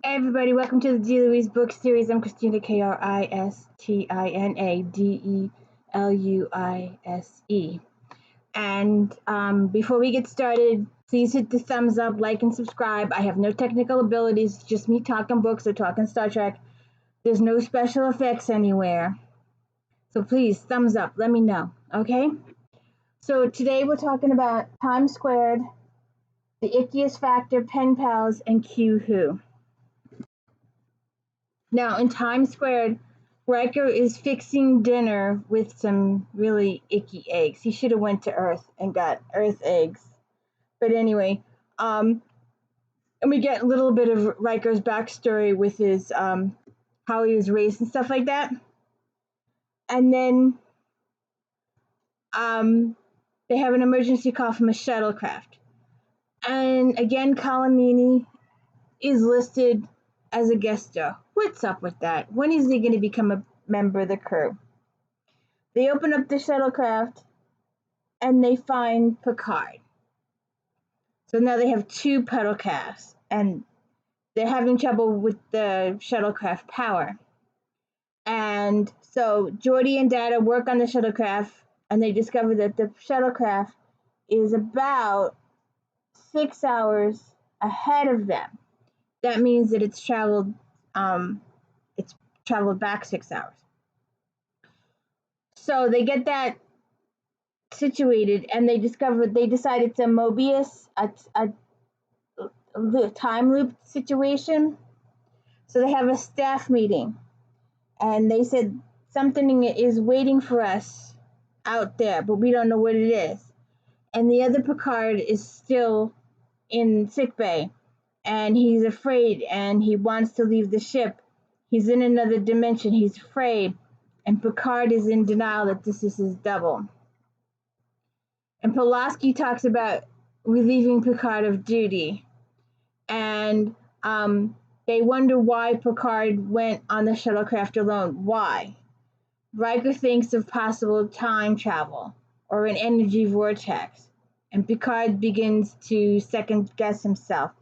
Hey everybody, welcome to the D. Louise book series. I'm Christina, Kristina, And before we get started, please hit the thumbs up, like, and subscribe. I have no technical abilities, just me talking books or talking Star Trek. There's no special effects anywhere. So please, thumbs up, let me know, okay? So today we're talking about Time Squared, the Ickiest Factor, Pen Pals, and Q Who. Now, in Times Square, Riker is fixing dinner with some really icky eggs. He should have went to Earth and got Earth eggs. But anyway, and we get a little bit of Riker's backstory with his how he was raised and stuff like that. And then they have an emergency call from a shuttlecraft. And again, Colomini is listed as a guest star. What's up with that? When is he going to become a member of the crew? They open up the shuttlecraft and they find Picard. So now they have two pedalcasts and they're having trouble with the shuttlecraft power. And so Geordi and Data work on the shuttlecraft and they discover that the shuttlecraft is about 6 hours ahead of them. That means that it's traveled back 6 hours. So they get that situated, and they decide it's a Mobius, a time loop situation. So they have a staff meeting, and they said something is waiting for us out there, but we don't know what it is. And the other Picard is still in sickbay, and he's afraid, and he wants to leave the ship. He's in another dimension. He's afraid, and Picard is in denial that this is his double. And Pulaski talks about relieving Picard of duty, and they wonder why Picard went on the shuttlecraft alone. Why? Riker thinks of possible time travel or an energy vortex, and Picard begins to second guess himself.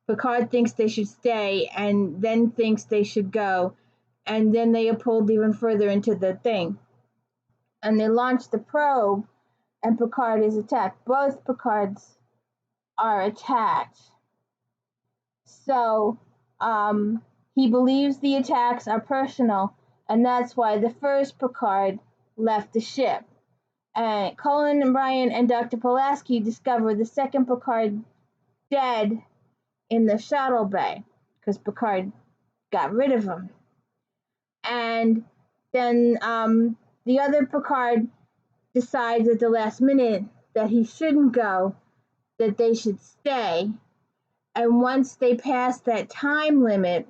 Picard thinks they should stay and then thinks they should go, and then they are pulled even further into the thing. And they launch the probe, and Picard is attacked. Both Picards are attacked. So he believes the attacks are personal, and that's why the first Picard left the ship. And Colin and Brian and Dr. Pulaski discover the second Picard dead in the shuttle bay because Picard got rid of him. And then the other Picard decides at the last minute that he shouldn't go, that they should stay. And once they pass that time limit,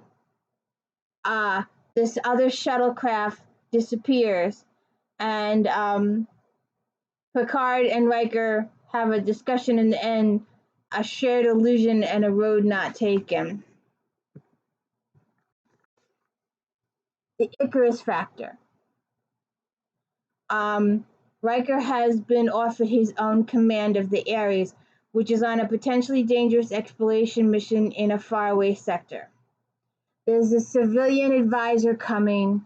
this other shuttlecraft disappears, and Picard and Riker have a discussion in the end, a shared illusion and a road not taken. The Icarus factor. Riker has been offered his own command of the Ares, which is on a potentially dangerous exploration mission in a faraway sector. There's a civilian advisor coming,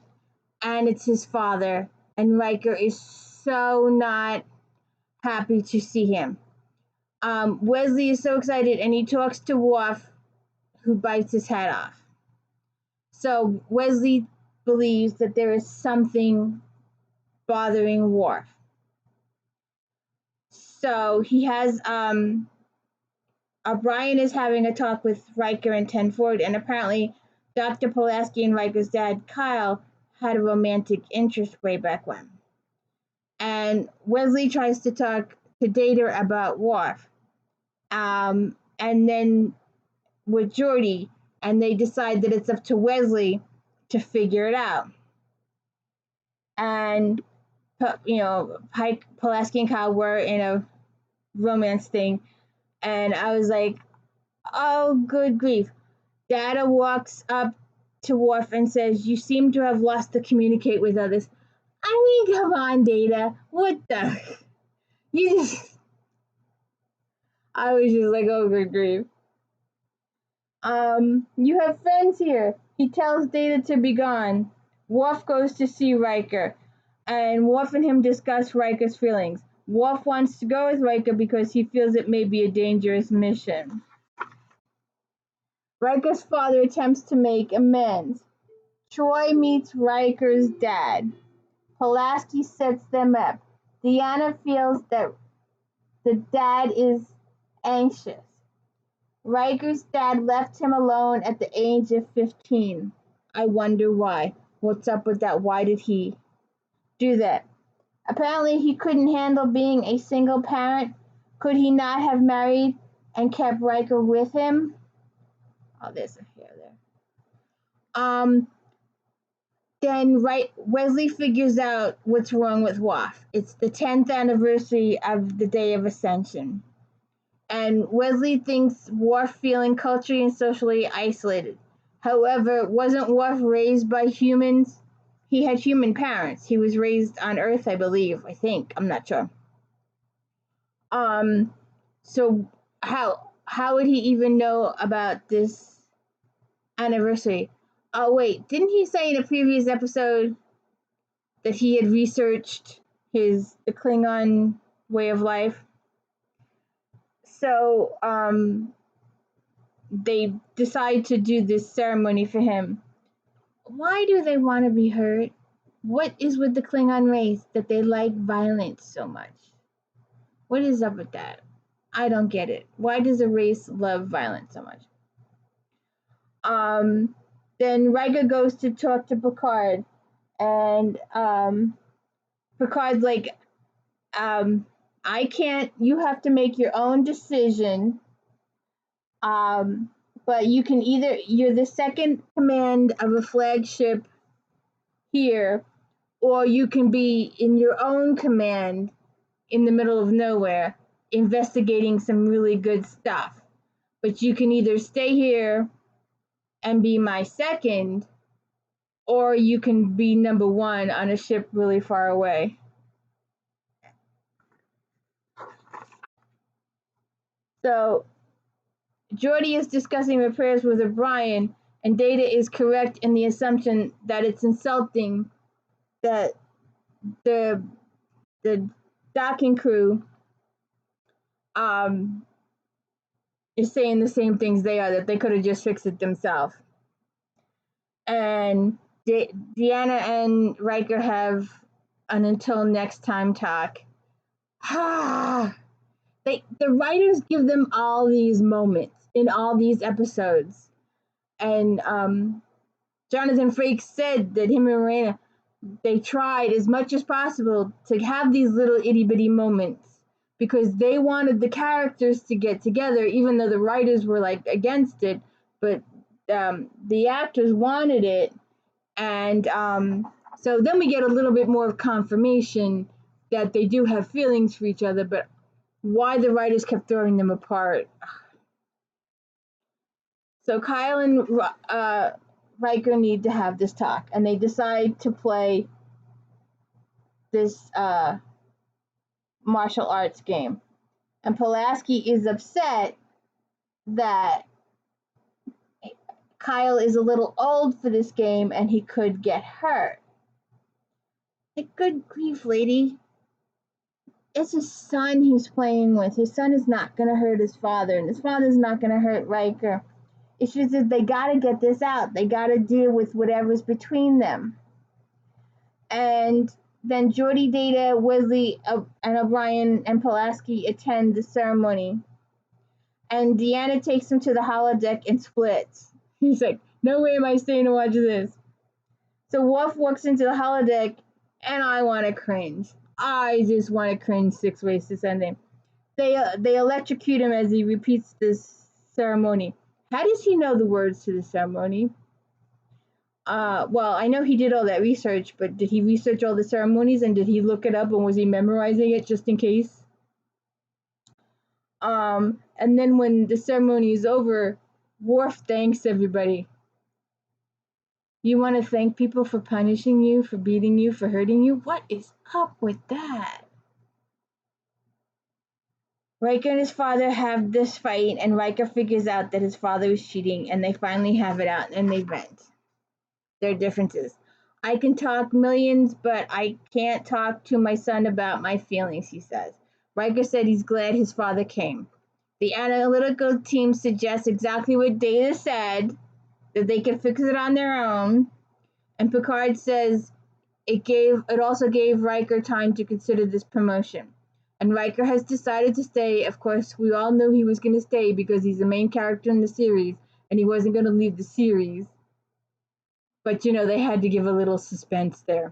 and it's his father, and Riker is so not happy to see him. Wesley is so excited, and he talks to Worf, who bites his head off. So Wesley believes that there is something bothering Worf. So he has Brian is having a talk with Riker and Ten Forward, and apparently Dr. Pulaski and Riker's dad, Kyle, had a romantic interest way back when. And Wesley tries to talk to Data about Worf, and then with Geordi, and they decide that it's up to Wesley to figure it out. And Pike, Pulaski, and Kyle were in a romance thing, and I was like, oh, good grief. Data walks up to Worf and says, you seem to have lost to communicate with others. I mean, come on, Data. What the? I was just like, oh, good grief. You have friends here. He tells Data to be gone. Worf goes to see Riker, and Worf and him discuss Riker's feelings. Worf wants to go with Riker because he feels it may be a dangerous mission. Riker's father attempts to make amends. Troi meets Riker's dad. Pulaski sets them up. Deanna feels that the dad is anxious. Riker's dad left him alone at the age of 15. I wonder why. What's up with that? Why did he do that? Apparently, he couldn't handle being a single parent. Could he not have married and kept Riker with him? Oh, there's a hair there. Then Wesley figures out what's wrong with Worf. It's the 10th anniversary of the Day of Ascension. And Wesley thinks Worf feeling culturally and socially isolated. However, wasn't Worf raised by humans? He had human parents. He was raised on Earth, I believe. I think. I'm not sure. So how would he even know about this anniversary? Oh wait, didn't he say in a previous episode that he had researched the Klingon way of life? So they decide to do this ceremony for him. Why do they want to be hurt? What is with the Klingon race that they like violence so much? What is up with that? I don't get it. Why does a race love violence so much? Then Riker goes to talk to Picard, and Picard's like, I can't. You have to make your own decision. But you can you're the second command of a flagship here, or you can be in your own command in the middle of nowhere investigating some really good stuff. But you can either stay here and be my second, or you can be number one on a ship really far away. So Geordi is discussing repairs with O'Brien, and Data is correct in the assumption that it's insulting that the docking crew is saying the same things they are, that they could have just fixed it themselves. And Deanna and Riker have an until next time talk. The writers give them all these moments in all these episodes. And Jonathan Frakes said that him and Morena, they tried as much as possible to have these little itty bitty moments because they wanted the characters to get together, even though the writers were like against it. But the actors wanted it, and so then we get a little bit more confirmation that they do have feelings for each other. But why the writers kept throwing them apart? So Kyle and Riker need to have this talk, and they decide to play this martial arts game. And Pulaski is upset that Kyle is a little old for this game and he could get hurt. Like, good grief, lady. It's his son he's playing with. His son is not going to hurt his father, and his father's not going to hurt Riker. It's just that they got to get this out. They got to deal with whatever's between them. And then Geordi, Data, Wesley, and O'Brien and Pulaski attend the ceremony. And Deanna takes him to the holodeck and splits. He's like, no way am I staying to watch this. So Worf walks into the holodeck, and I want to cringe. I just want to cringe 6 ways to Sunday. They electrocute him as he repeats this ceremony. How does he know the words to the ceremony? Well, I know he did all that research, but did he research all the ceremonies and did he look it up and was he memorizing it just in case? And then when the ceremony is over, Worf thanks everybody. You want to thank people for punishing you, for beating you, for hurting you? What is up with that? Riker and his father have this fight, and Riker figures out that his father is cheating, and they finally have it out, and they vent their differences. I can talk millions, but I can't talk to my son about my feelings, he says. Riker said he's glad his father came. The analytical team suggests exactly what Data said, that they can fix it on their own, and Picard says it also gave Riker time to consider this promotion. And Riker has decided to stay. Of course, we all knew he was going to stay because he's the main character in the series, and he wasn't going to leave the series. But they had to give a little suspense there.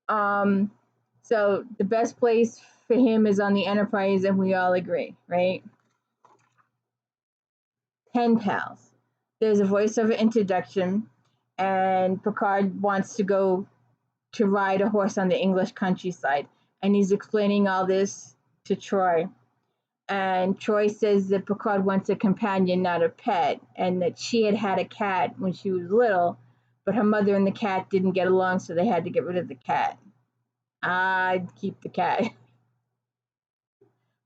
So the best place for him is on the Enterprise, and we all agree, right? Pen pals. There's a voiceover introduction, and Picard wants to go to ride a horse on the English countryside, and he's explaining all this to Troi. And Troi says that Picard wants a companion, not a pet, and that she had a cat when she was little, but her mother and the cat didn't get along, so they had to get rid of the cat. I'd keep the cat.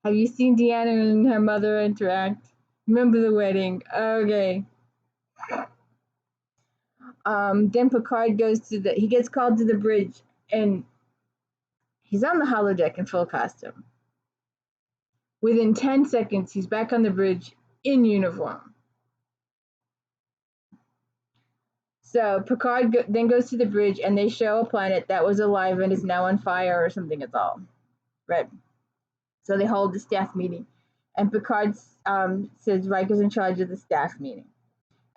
Have you seen Deanna and her mother interact? Remember the wedding? Okay. Then Picard he gets called to the bridge, and he's on the holodeck in full costume. Within 10 seconds, he's back on the bridge in uniform. So Picard then goes to the bridge, and they show a planet that was alive and is now on fire or something. It's all red. So they hold the staff meeting, and Picard says Riker's in charge of the staff meeting.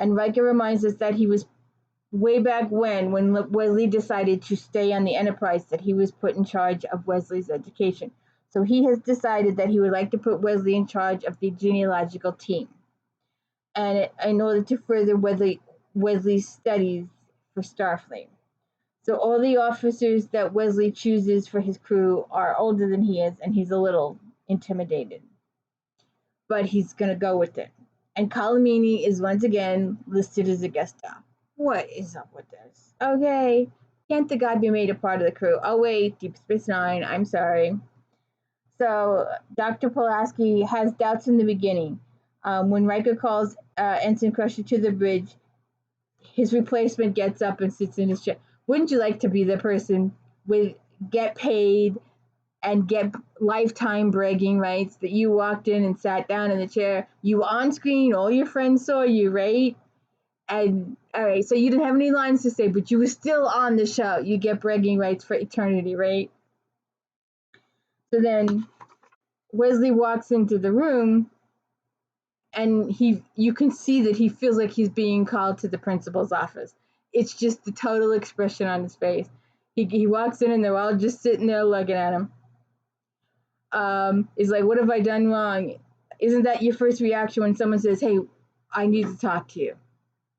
And Riker reminds us that he was way back when Wesley decided to stay on the Enterprise, that he was put in charge of Wesley's education. So he has decided that he would like to put Wesley in charge of the genealogical team, and in order to further Wesley's studies for Starfleet. So all the officers that Wesley chooses for his crew are older than he is, and he's a little intimidated. But he's going to go with it. And Calamini is once again listed as a guest star. What is up with this? Okay, can't the guy be made a part of the crew? Oh wait, Deep Space Nine, I'm sorry. So Dr. Pulaski has doubts in the beginning. When Riker calls Ensign Crusher to the bridge, his replacement gets up and sits in his chair. Wouldn't you like to be the person with get paid and get lifetime bragging rights that you walked in and sat down in the chair? You were on screen, all your friends saw you, right? And all right, so you didn't have any lines to say, but you were still on the show. You get bragging rights for eternity, right? So then Wesley walks into the room, and you can see that he feels like he's being called to the principal's office. It's just the total expression on his face. He walks in, and they're all just sitting there looking at him. He's like, what have I done wrong? Isn't that your first reaction when someone says, hey, I need to talk to you?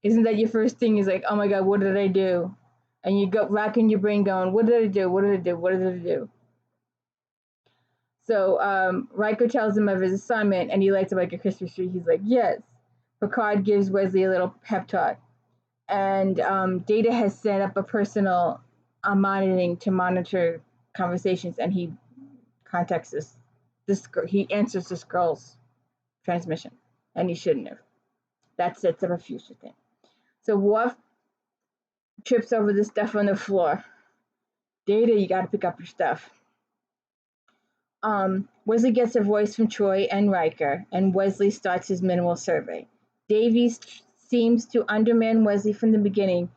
Isn't that your first thing? Is like, oh my God, what did I do? And you go racking your brain going, what did I do? What did I do? What did I do? So Riker tells him of his assignment, and he lights up like a Christmas tree. He's like, yes. Picard gives Wesley a little pep talk. And Data has set up a personal monitoring to monitor conversations, and he contacts he answers this girl's transmission, and he shouldn't have. That sets up a future thing. So Worf trips over the stuff on the floor. Data, you got to pick up your stuff. Wesley gets a voice from Troi and Riker, and Wesley starts his minimal survey. Davies seems to undermine Wesley from the beginning,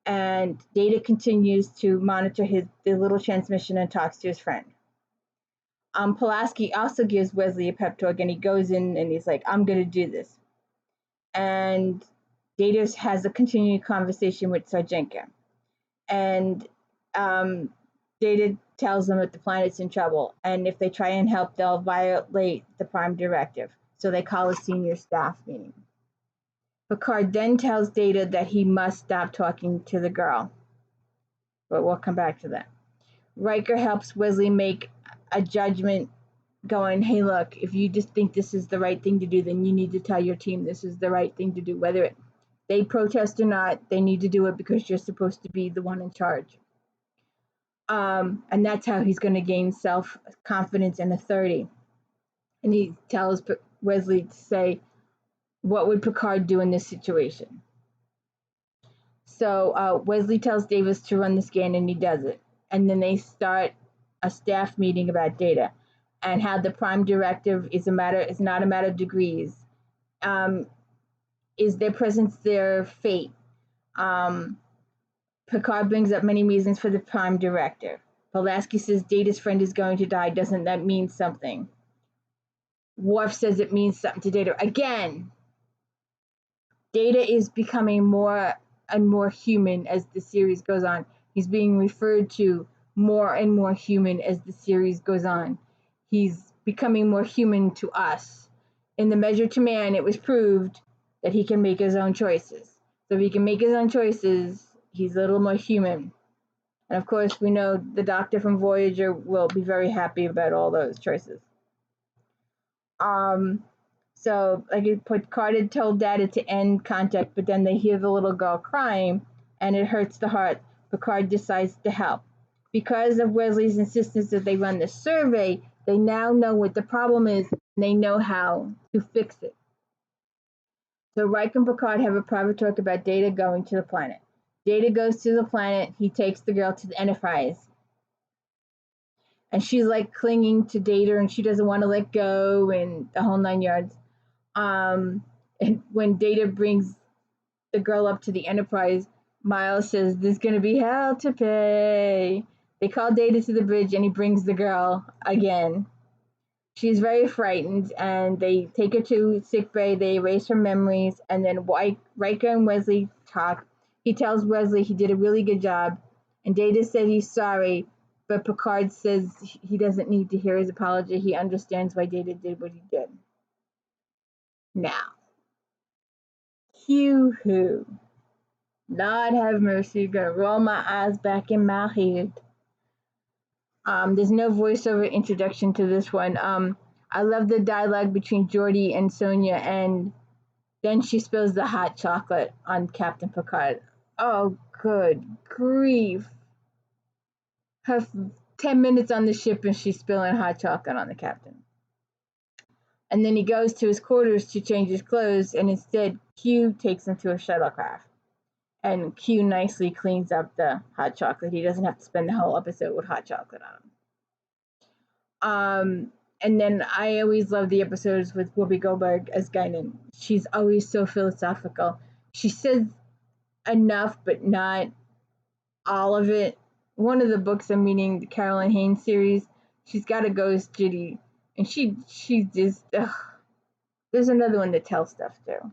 and Data continues to monitor the little transmission and talks to his friend. Pulaski also gives Wesley a pep talk, and he goes in and he's like, I'm going to do this. And Data has a continued conversation with Sarjenka. And Data tells them that the planet's in trouble, and if they try and help, they'll violate the Prime Directive. So they call a senior staff meeting. Picard then tells Data that he must stop talking to the girl. But we'll come back to that. Riker helps Wesley make a judgment going, hey, look, if you just think this is the right thing to do, then you need to tell your team this is the right thing to do. Whether they protest or not, they need to do it because you're supposed to be the one in charge. And that's how he's going to gain self-confidence and authority. And he tells Wesley to say, what would Picard do in this situation? So Wesley tells Davis to run the scan, and he does it. And then they start a staff meeting about data and how the prime directive is not a matter of degrees. Is their presence their fate? Picard brings up many reasons for the prime directive. Pulaski says Data's friend is going to die. Doesn't that mean something? Worf says it means something to Data. Again, Data is becoming more and more human as the series goes on. He's being referred to more and more human as the series goes on. He's becoming more human to us. In The Measure to Man, it was proved that he can make his own choices. So if he can make his own choices, he's a little more human. And of course, we know the Doctor from Voyager will be very happy about all those choices. So, like, Picard had told Data to end contact, but then they hear the little girl crying, and it hurts the heart. Picard decides to help. Because of Wesley's insistence that they run the survey, they now know what the problem is, and they know how to fix it. So Riker and Picard have a private talk about Data going to the planet. Data goes to the planet. He takes the girl to the Enterprise. And she's like clinging to Data, and she doesn't want to let go, and the whole 9 yards. And when Data brings the girl up to the Enterprise, Miles says, there's going to be hell to pay. They call Data to the bridge, and he brings the girl again. She's very frightened, and they take her to sickbay. They erase her memories, and then Riker and Wesley talk. He tells Wesley he did a really good job, and Data said he's sorry, but Picard says he doesn't need to hear his apology. He understands why Data did what he did. Now, Q-Who. Lord have mercy, gonna roll my eyes back in my head. There's no voiceover introduction to this one. I love the dialogue between Geordi and Sonia, and then she spills the hot chocolate on Captain Picard. Oh, good grief. Her 10 minutes on the ship and she's spilling hot chocolate on the captain. And then he goes to his quarters to change his clothes, and instead Q takes him to a shuttlecraft. And Q nicely cleans up the hot chocolate. He doesn't have to spend the whole episode with hot chocolate on him. And then I always love the episodes with Whoopi Goldberg as Guinan. She's always so philosophical. She says enough, but not all of it. One of the books I'm reading, the Caroline Haynes series, she's got a ghost Judy, and she just, there's another one that tells stuff too.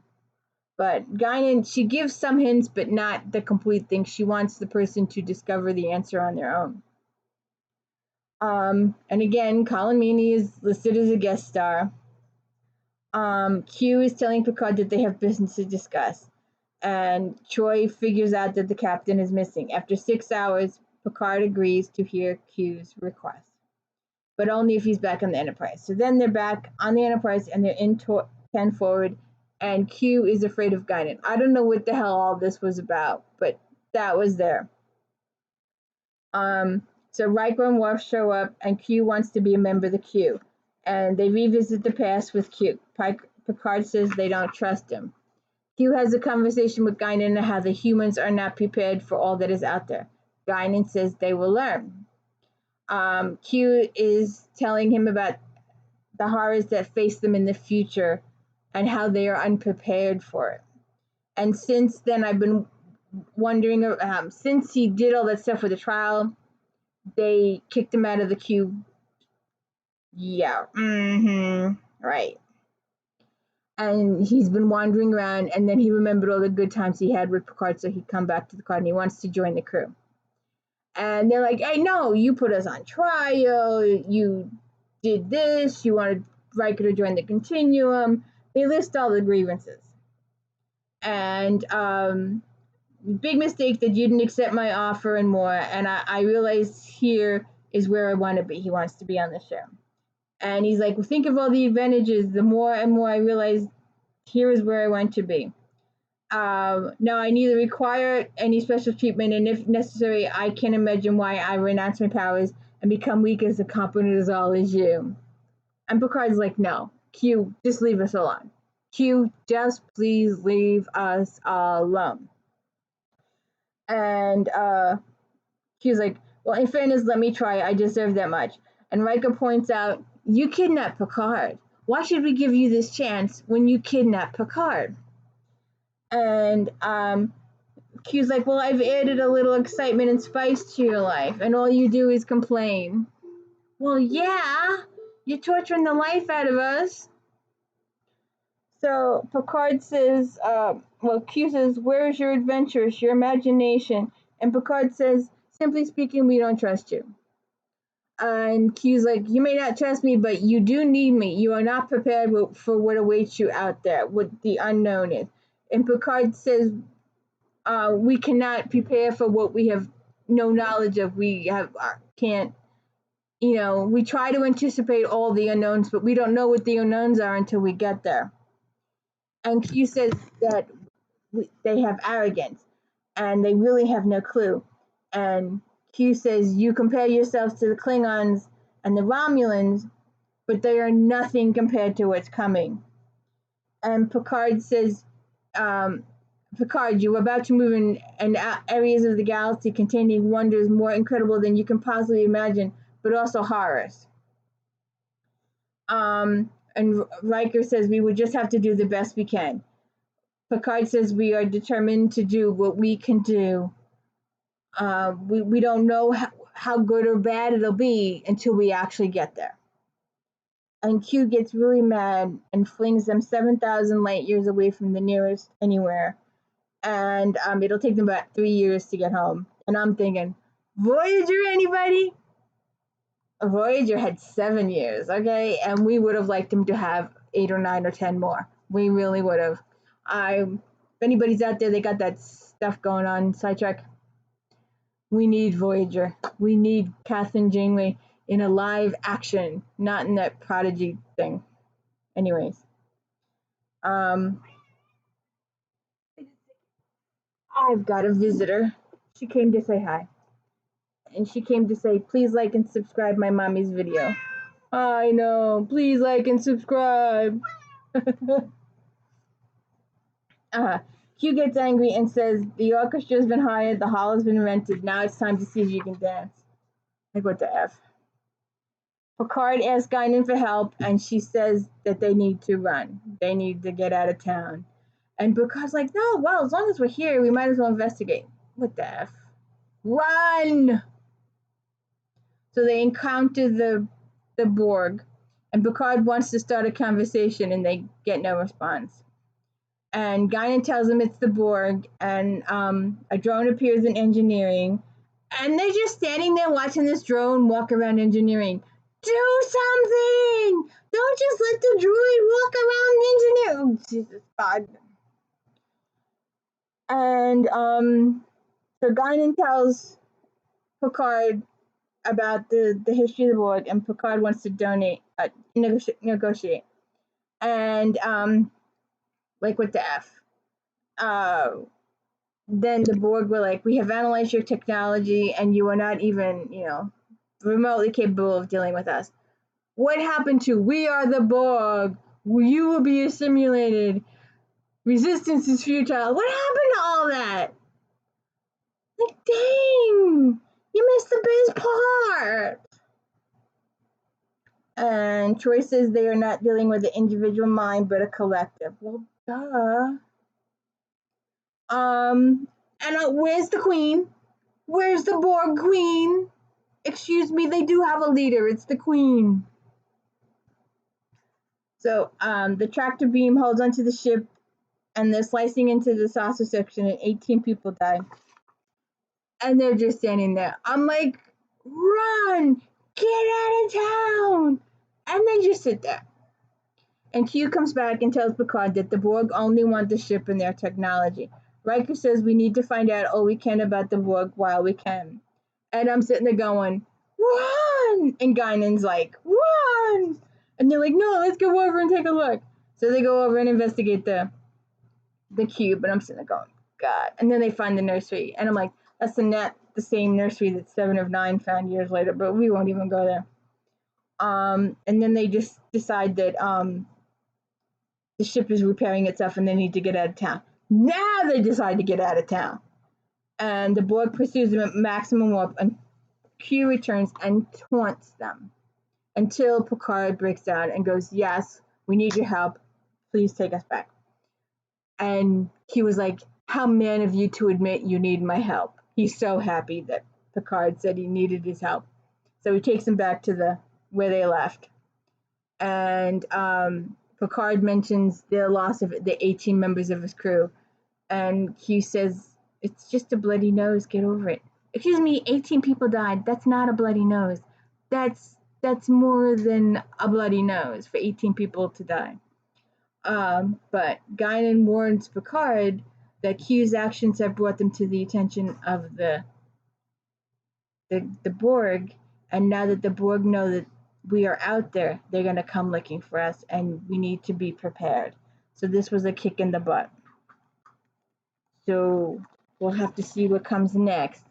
But Guinan, she gives some hints, but not the complete thing. She wants the person to discover the answer on their own. And again, Colin Meaney is listed as a guest star. Q is telling Picard that they have business to discuss. And Troi figures out that the captain is missing. After 6 hours, Picard agrees to hear Q's request, but only if he's back on the Enterprise. So then they're back on the Enterprise, and they're in 10 forward, and Q is afraid of Guinan. I don't know what the hell all this was about, but that was there. So Riker and Worf show up, and Q wants to be a member of the Q. And they revisit the past with Q. Picard says they don't trust him. Q has a conversation with Guinan on how the humans are not prepared for all that is out there. Guinan says they will learn. Q is telling him about the horrors that face them in the future and how they are unprepared for it. And since then, I've been wondering, since he did all that stuff with the trial, they kicked him out of the Q. Yeah, right. And he's been wandering around, and then he remembered all the good times he had with Picard, so he'd come back to the Picard, and he wants to join the crew. And they're like, hey, no, you put us on trial, you did this, you wanted Riker to join the Continuum. They list all the grievances. And big mistake that you didn't accept my offer and more, and I realized here is where I want to be. He wants to be on the show. And he's like, well, think of all the advantages. The more and more I realize here is where I want to be. Now, I neither require any special treatment, and if necessary, I can't imagine why I renounce my powers and become weak as incompetent as all as you. And Picard's like, no, Q, just leave us alone. Q, just please leave us alone. And Q's like, well, in fairness, let me try. I deserve that much. And Riker points out, you kidnapped Picard. Why should we give you this chance when you kidnapped Picard? And Q's like, well, I've added a little excitement and spice to your life, and all you do is complain. Well, yeah, you're torturing the life out of us. So Picard says, Q says, where is your adventures, your imagination? And Picard says, simply speaking, we don't trust you. And Q's like, you may not trust me, but you do need me. You are not prepared for what awaits you out there, what the unknown is. And Picard says, we cannot prepare for what we have no knowledge of. We can't, we try to anticipate all the unknowns, but we don't know what the unknowns are until we get there. And Q says that they have arrogance and they really have no clue. And Q says, you compare yourselves to the Klingons and the Romulans, but they are nothing compared to what's coming. And Picard says, Picard, you are about to move in areas of the galaxy containing wonders more incredible than you can possibly imagine, but also horrors. And Riker says, we would just have to do the best we can. Picard says, we are determined to do what we can do. We don't know how good or bad it'll be until we actually get there. And Q gets really mad and flings them 7,000 light years away from the nearest anywhere. And it'll take them about 3 years to get home. And I'm thinking, Voyager, anybody? Voyager had 7 years, okay? And we would have liked them to have 8 or 9 or 10 more. We really would have. If anybody's out there, they got that stuff going on in Star Trek. We need Voyager. We need Kathleen Janeway in a live action, not in that Prodigy thing. Anyways. I've got a visitor. She came to say hi. And she came to say, please like and subscribe my mommy's video. I know. Please like and subscribe. Q gets angry and says, the orchestra's been hired, the hall has been rented, now it's time to see if you can dance. Like, what the F? Picard asks Guinan for help, and she says that they need to run. They need to get out of town. And Picard's like, no, well, as long as we're here, we might as well investigate. What the F? Run! So they encounter the Borg, and Picard wants to start a conversation, and they get no response. And Guinan tells them it's the Borg, and a drone appears in engineering, and they're just standing there watching this drone walk around engineering. Do something! Don't just let the droid walk around engineering. Oh, Jesus God. And so Guinan tells Picard about the history of the Borg, and Picard wants to negotiate. And like, what the F? Then the Borg were like, we have analyzed your technology and you are not even, remotely capable of dealing with us. What happened to we are the Borg? You will be assimilated. Resistance is futile. What happened to all that? Like, dang, you missed the best part. And Troi says they are not dealing with an individual mind, but a collective. Well, duh. And where's the Queen? Where's the Borg Queen? Excuse me, they do have a leader. It's the Queen. So the tractor beam holds onto the ship, and they're slicing into the saucer section, and 18 people die. And they're just standing there. I'm like, run! Get out of town! And they just sit there. And Q comes back and tells Picard that the Borg only want the ship and their technology. Riker says we need to find out all we can about the Borg while we can. And I'm sitting there going, run! And Guinan's like, run! And they're like, no, let's go over and take a look. So they go over and investigate the cube. And I'm sitting there going, God. And then they find the nursery. And I'm like, that's the same nursery that 7 of 9 found years later. But we won't even go there. And then they just decide that the ship is repairing itself and they need to get out of town. Now they decide to get out of town. And the Borg pursues them at maximum warp, and Q returns and taunts them until Picard breaks down and goes, "Yes, we need your help. Please take us back." And Q was like, "How man of you to admit you need my help." He's so happy that Picard said he needed his help. So he takes him back to where they left. And Picard mentions the loss of the 18 members of his crew. And Q says, "It's just a bloody nose. Get over it." Excuse me, 18 people died. That's not a bloody nose. That's more than a bloody nose for 18 people to die. But Guinan warns Picard that Q's actions have brought them to the attention of the Borg, and now that the Borg know that we are out there, they're going to come looking for us, and we need to be prepared. So this was a kick in the butt. So we'll have to see what comes next.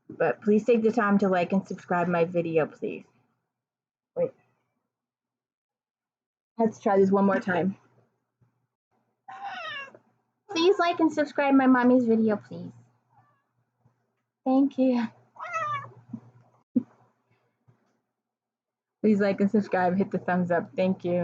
But please take the time to like and subscribe my video, please. Wait. Let's try this one more time. Please like and subscribe my mommy's video, please. Thank you. Please like and subscribe. Hit the thumbs up. Thank you.